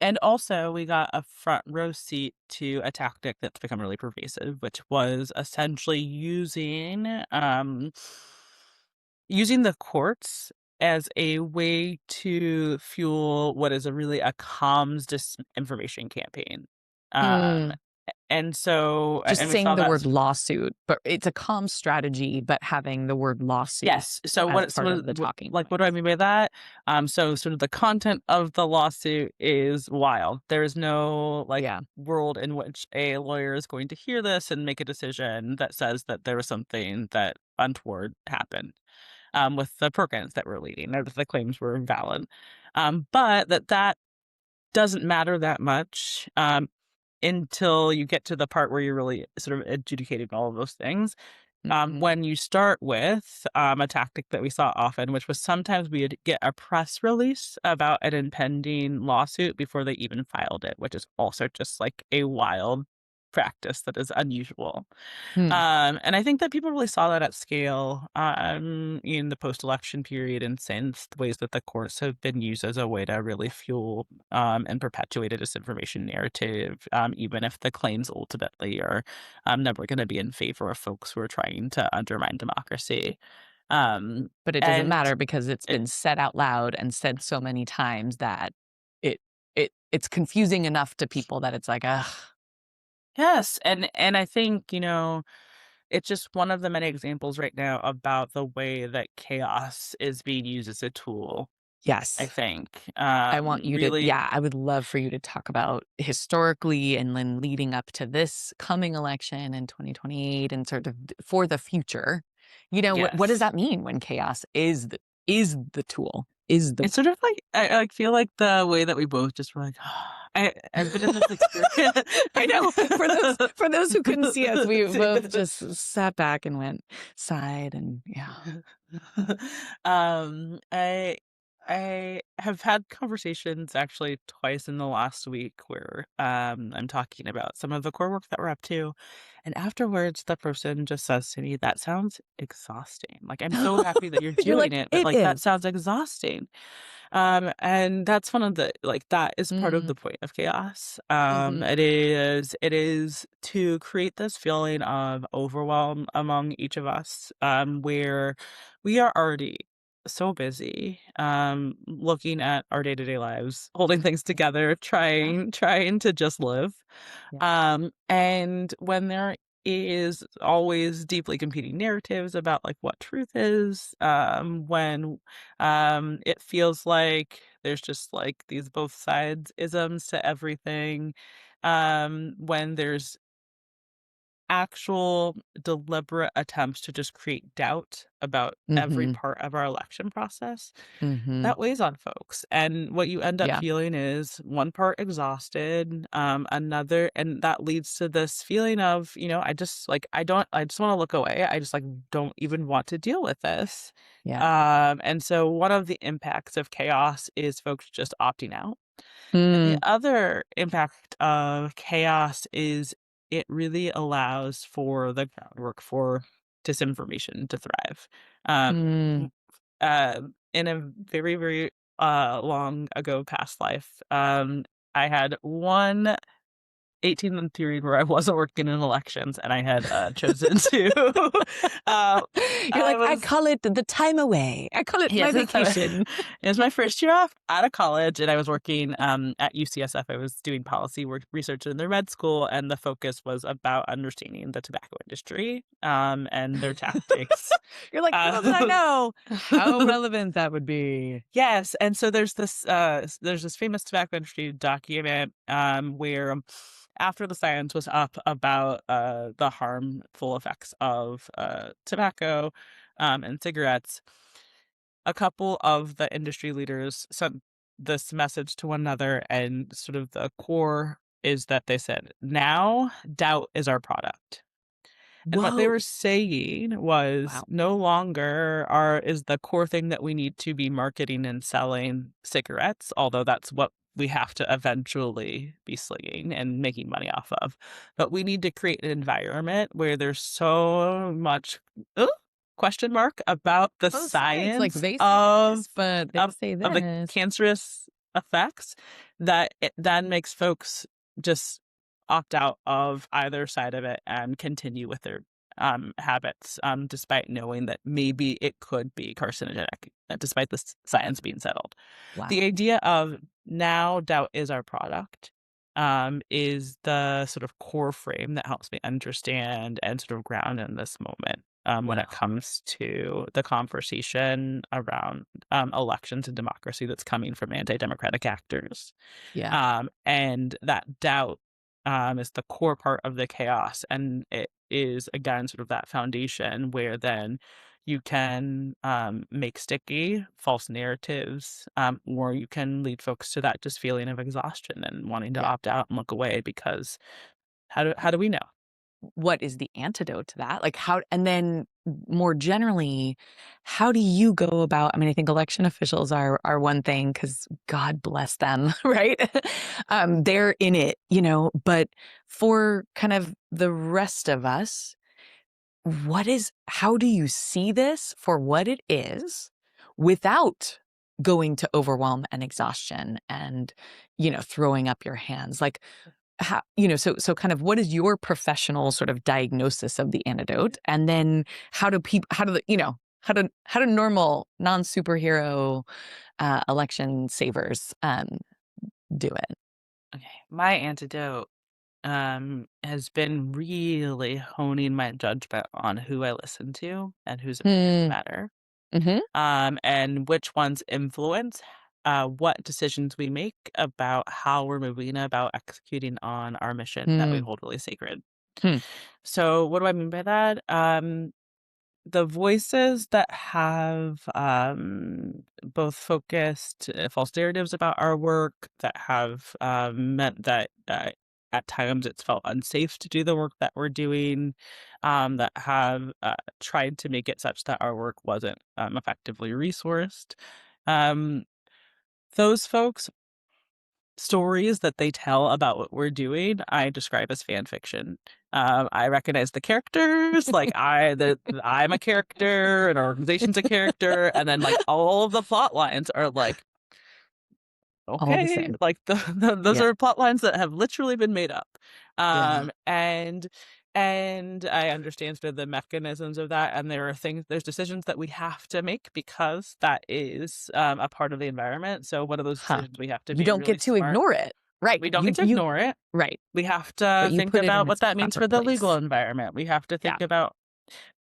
And also we got a front row seat to a tactic that's become really pervasive, which was essentially using the courts as a way to fuel what is a comms disinformation campaign. Um, Mm. and so, Just and we saying saw the that. word lawsuit, but it's a calm strategy, but having the word lawsuit Yes. So as what part so of the talking what do I points. mean by that? So sort of the content of the lawsuit is wild. There is no like Yeah. world in which a lawyer is going to hear this and make a decision that says that there was something that untoward happened with the programs that we're leading, or that the claims were valid. But that doesn't matter that much until you get to the part where you're really sort of adjudicating all of those things. Mhm. When you start with a tactic that we saw often, which was sometimes we'd get a press release about an impending lawsuit before they even filed it, which is also just like a wild practice that is unusual. Hmm. And I think that people really saw that at scale in the post-election period and since the ways that the courts have been used as a way to really fuel and perpetuate a disinformation narrative, even if the claims ultimately are never going to be in favor of folks who are trying to undermine democracy. Um, But it doesn't and matter because it's it, been said out loud and said so many times that it's confusing enough to people that it's like, "Ugh." yes, and I think it's just one of the many examples right now about the way that chaos is being used as a tool, I Yes. think. I want you to Really, yeah, I would love for you to talk about historically and then leading up to this coming election in 2028 and sort of for the future. What does yes. that mean when chaos is the tool, is the It's sort of like I like feel like the way that we both just were like, I've been in this experience. I know. For those who couldn't see us, we both just sat back and went sighed and yeah. Um, I I have had conversations actually twice in the last week where I'm talking about some of the core work that we're up to, and afterwards the person just says to me, "That sounds exhausting. Like I'm so happy that you're You're doing like, it, but "It like that is." sounds exhausting." And that's one of the like that is part of Mm, the point of chaos. mhm. It is to create this feeling of overwhelm among each of us, where we are already so busy, looking at our day-to-day lives, holding things together, Yeah, trying to just live. yeah. And when there is always deeply competing narratives about like what truth is, when it feels like there's just like these both sides isms to everything, when there's actual deliberate attempts to just create doubt about every Mhm, part of our election process, mhm. that weighs on folks, and what you end up Yeah. feeling is one part exhausted, another and that leads to this feeling of, I just wanna look away, I just, like, don't even want to deal with this, Yeah. and so one of the impacts of chaos is folks just opting out, and the Mm, other impact of chaos is it really allows for the groundwork for disinformation to thrive. mm. M in a very, very, long ago past life, I had one 18-month period where I wasn't working in elections, and I had, chosen to, uh, You're I like, "I was call it the time away. I call it my yes, vacation." it was my first year off out of college, and I was working, at UCSF. I was doing policy work research in the med school, and the focus was about understanding the tobacco industry, and their tactics. You're like, "Little did I Uh know how relevant that would be." Yes, and so there's this famous tobacco industry document, where after the science was up about, the harmful effects of, tobacco, and cigarettes, a couple of the industry leaders sent this message to one another, and sort of the core is that they said, "Now doubt is our product." And what they Whoa. were saying was Wow. no longer is the core thing that we need to be marketing and selling cigarettes, although that's what we have to eventually be slinging and making money off of. But we need to create an environment where there's so much uh, question mark about the Both sides, like, science they say this, but they of say of the this. cancerous effects that it then makes folks just opt out of either side of it and continue with their habits, despite knowing that maybe it could be carcinogenic, despite the science being settled. The Wow. idea of now doubt is our product is the sort of core frame that helps me understand and sort of ground in this moment when it Wow. comes to the conversation around elections and democracy that's coming from anti-democratic actors. Yeah. And that doubt is the core part of the chaos. And it is, again, sort of that foundation where then you can make sticky false narratives, or you can lead folks to that just feeling of exhaustion and wanting to Yeah. opt out and look away because how do we know? What is the antidote to that? Like, how and then more generally, how do you go about, I mean, I think election officials are one thing because God bless them, right? They're in it, but for kind of the rest of us, how do you see this for what it is without going to overwhelm and exhaustion and, throwing up your hands? Like, how, so kind of what is your professional sort of diagnosis of the antidote? And then how do normal non-superhero election savers do it? Okay. My antidote has been really honing my judgment on who I listen to and whose opinions Hmm. matter, Mm-hmm. and which ones influence what decisions we make about how we're moving about executing on our mission that we Hmm. hold really sacred. Hmm. So, what do I mean by that? The voices that have both focused false narratives about our work, that have meant that at times it's felt unsafe to do the work that we're doing, that have tried to make it such that our work wasn't effectively resourced. Um, those folks stories that they tell about what we're doing, I describe as fan fiction. I recognize the characters, like I'm a character, an organization's a character, and then like all of the plot lines are like, All the okay, same. like those Yeah. are plot lines that have literally been made up. Yeah. And I understand sort of the mechanisms of that, and there's decisions that we have to make because that is a part of the environment. So one of those Huh. decisions we have to You be don't really get to smart. ignore it. Right. We don't get to You ignore it. right. We have But to you think put it in about what its that means proper for the legal place. environment. We have to Yeah. think about,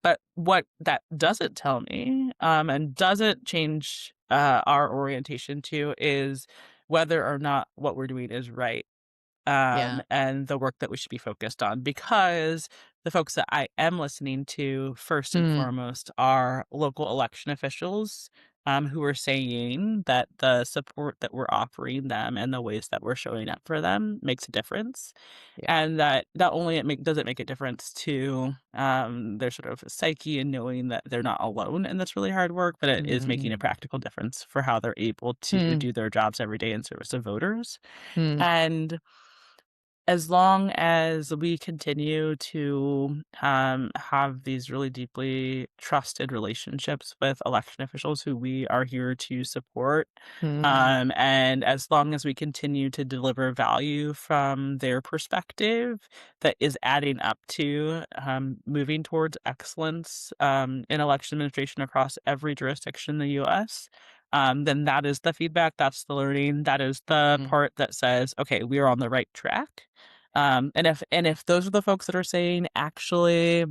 but what that doesn't tell me, and doesn't change our orientation to, is whether or not what we're doing is right, Yeah. and the work that we should be focused on. Because the folks that I am listening to, first and Hmm. foremost, are local election officials, who are saying that the support that we're offering them and the ways that we're showing up for them makes a difference. Yeah. And that not only does it make a difference to their sort of psyche and knowing that they're not alone in this really hard work, but it is making Mm. a practical difference for how they're able to Hmm. do their jobs every day in service of voters. Hmm. And as long as we continue to have these really deeply trusted relationships with election officials who we are here to support, Hmm. and as long as we continue to deliver value from their perspective that is adding up to moving towards excellence in election administration across every jurisdiction in the US, then that is the feedback, that's the learning, that is the Hmm. part that says, okay, we are on the right track. And if those are the folks that are saying, actually,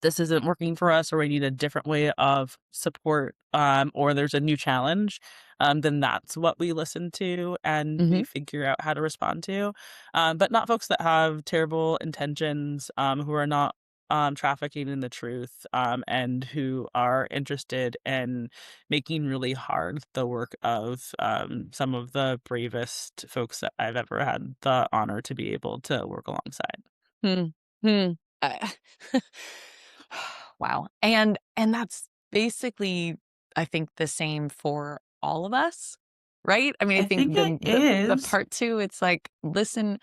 this isn't working for us, or we need a different way of support, or there's a new challenge, then that's what we listen to and we Mhm. figure out how to respond to. But not folks that have terrible intentions, who are not trafficking in the truth, and who are interested in making really hard the work of some of the bravest folks that I've ever had the honor to be able to work alongside. Hmm. Hmm. Uh, wow. And that's basically, I think, the same for all of us, right? I mean, I I think think it the is. part two, it's like, listen,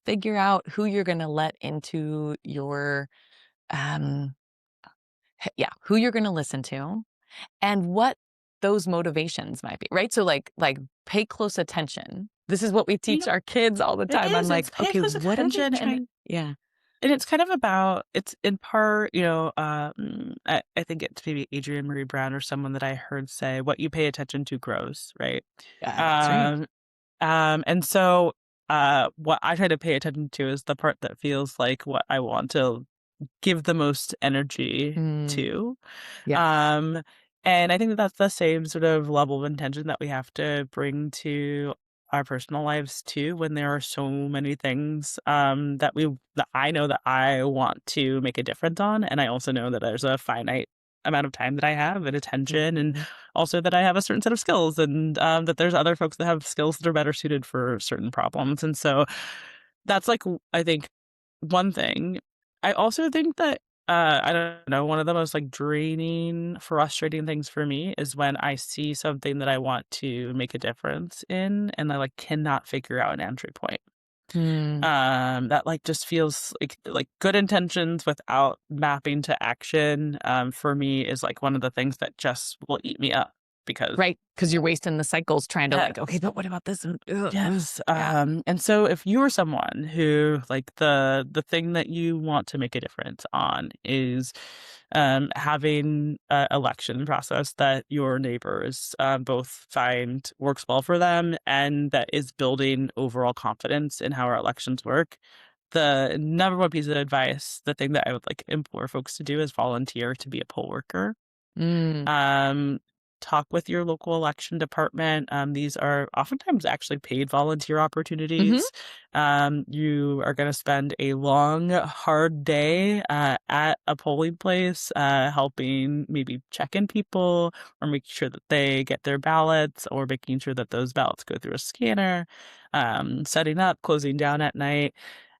figure out who you're gonna let into your um yeah, who you're gonna listen to and what those motivations might be, right? So like pay close attention. This is what we teach Yep, our kids all the it time. I'm is. It's like, pay okay, close what are they attention, trying to yeah. and it's kind of about, it's in part, I think it's maybe Adrienne Marie Brown or someone that I heard say, "What you pay attention to grows," right? Yeah, that's right. Um, and so, what I try to pay attention to is the part that feels like what I want to give the most energy Mm, to. yes. Um, and I think that that's the same sort of level of intention that we have to bring to our personal lives too, when there are so many things that I know that I want to make a difference on, and I also know that there's a finite amount of time that I have and attention, and Mhm. also that I have a certain set of skills, and that there's other folks that have skills that are better suited for certain problems. And so that's like I think one thing. I also think that I don't know, one of the most, like, draining, frustrating things for me is when I see something that I want to make a difference in, and I, like, cannot figure out an entry point. Mm, That, like, just feels like good intentions without mapping to action, for me is, like, one of the things that just will eat me up because right, because 'cause you're wasting the cycles trying to like, "Okay, yes. but what about this?" And ugh, ugh. Yes, Yeah. and so if you are someone who, like, the thing that you want to make a difference on is, having a election process that your neighbors, both find works well for them and that is building overall confidence in how our elections work, the number one piece of advice, the thing that I would, like, implore folks to do is volunteer to be a poll worker. Mm. Um, talk with your local election department. These are oftentimes actually paid volunteer Mhm. opportunities. You are going to spend a long, hard day at a polling place, helping maybe check in people or making sure that they get their ballots or making sure that those ballots go through a scanner, setting up, closing down at night.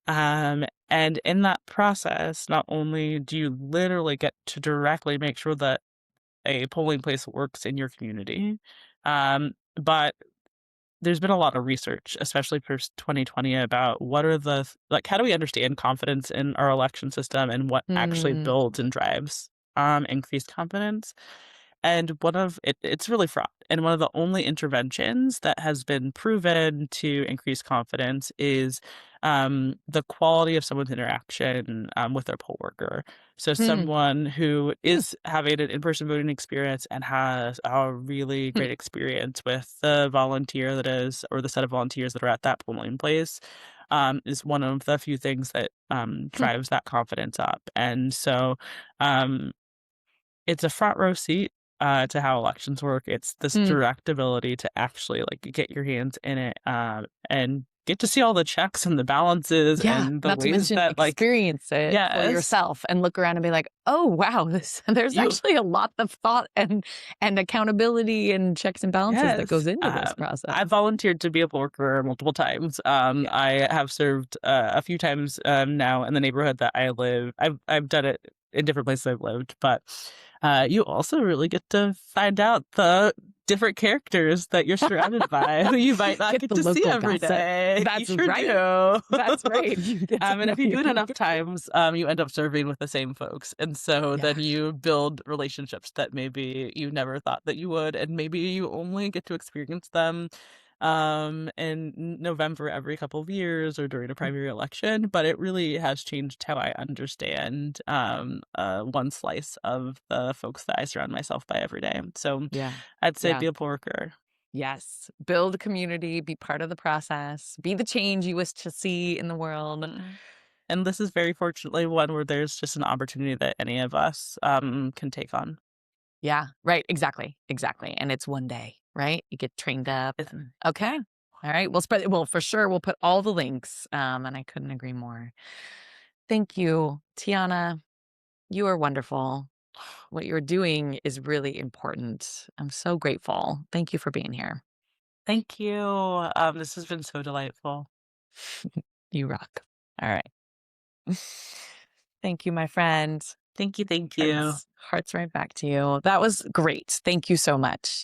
And in that process, not only do you literally get to directly make sure that a polling place works in your community. But there's been a lot of research, especially for 2020, about what are like, how do we understand confidence in our election system and what actually Mm. builds and drives increased confidence. And it's really fraught. And one of the only interventions that has been proven to increase confidence is the quality of someone's interaction with their poll worker. So Hmm. someone who Hmm. is having an in-person voting experience and has a really Hmm. great experience with the volunteer that is, or the set of volunteers that are at that polling place, is one of the few things that Hmm. drives that confidence up. And so, um, it's a front row seat, to how elections work. It's this Hmm. direct ability to actually, like, get your hands in it, and get to see all the checks and the balances Yeah, and the not to ways mention that, like experience it for yes, yourself and look around and be like, "Oh, wow, this there's you actually a lot of thought and accountability and checks and balances that yes, goes into this process." I've volunteered to be a poll worker multiple times. Yeah. I have served, a few times, now in the neighborhood that I live. I've done it in different places I've lived, but, you also really get to find out the different characters that you're surrounded by who you might not Get get the to see local every gossip. day. You That's sure right. do. That's right. You get to And know if you your do it enough neighbors. times, you end up serving with the same folks, and so Yeah. then you build relationships that maybe you never thought that you would, and maybe you only get to experience them, in November every couple of years or during a primary election, but it really has changed how I understand, one slice of the folks that I surround myself by every day. So Yeah. I'd say Yeah. be a porker. Yes. Build a community, be part of the process, be the change you wish to see in the world. Mm. And this is very fortunately one where there's just an opportunity that any of us, can take on. Yeah, right, exactly, exactly, and it's one day, right? You get trained up It's and okay. All right, we'll spread well, for sure, we'll put all the links, and I couldn't agree more. Thank you, Tiana. You are wonderful. What you're doing is really important. I'm so grateful. Thank you for being here. Thank you. This has been so delightful. You rock. All right. Thank you, my friend. Thank you, thank you. Hearts right back to you. That was great. Thank you so much.